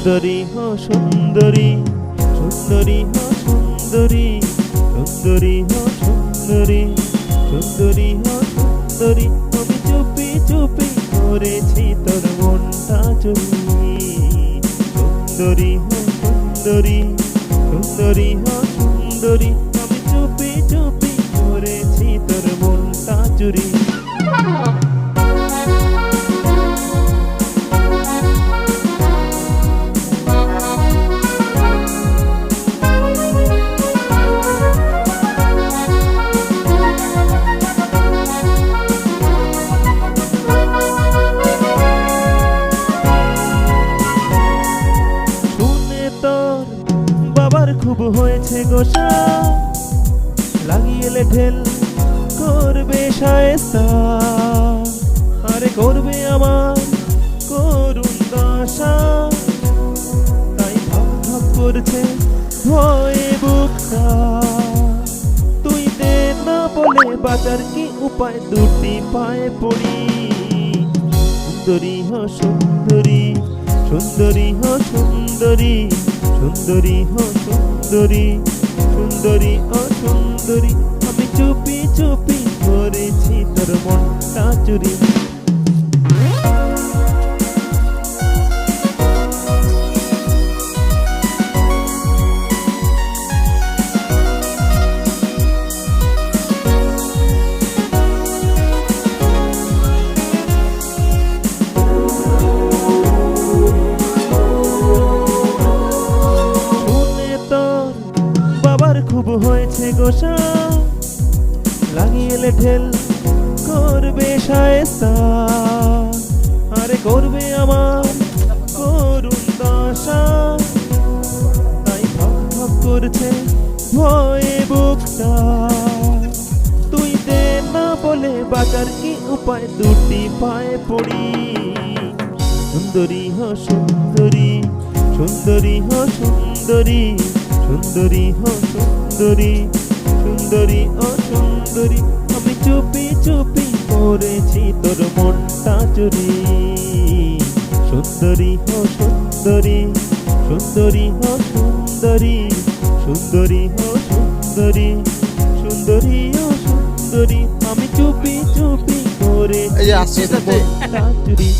সুন্দরী হো সুন্দরী, সুন্দরী হো সুন্দরী, সুন্দরী হো সুন্দরী, সুন্দরী হো সুন্দরী। আমি চুপি চুপি করেছি তোর মনটা চুরি। সুন্দরী হো সুন্দরী, সুন্দরী হো সুন্দরী। আমি চুপি চুপি করেছি তোর মনটা চুরি। বাবার খুব হয়েছে গোসা, লাগিয়ে ঢেল করবে শায়েস্তা, আরে করবে আমার করুণ দশা। তাই ভাব ভাব করছে ভয়ে বুকটা, তুই দে না বলে বাঁচার কি উপায়, দুটি পায়ে পড়ি। সুন্দরী হো সুন্দরী, সুন্দরী হো সুন্দরী, সুন্দরী হো সুন্দরী, সুন্দরী ও সুন্দরী। আমি চুপি চুপি করেছি তোর মনটা চুরি। খুব হয়েছে গোসা, লাগিয়ে ঢেল করবে শায়েস্তা, আরে করবে আমার করুণ দশা। তাই ভাব ভাব করছে ভয়ে বুকটা, তুই দে না বলে বাঁচার কি উপায়, দুটি পায়ে পড়ি। সুন্দরী হো সুন্দরী, সুন্দরী হো সুন্দরী, সুন্দরী হো সুন্দরী, সুন্দরী ও সুন্দরী। আমি চুপি চুপি করেছি তোর মনটা চুরি। সুন্দরী হো সুন্দরী, সুন্দরী হো সুন্দরী, সুন্দরী হো সুন্দরী, সুন্দরী ও সুন্দরী। আমি চুপি চুপি করেছি তোর মনটা চুরি।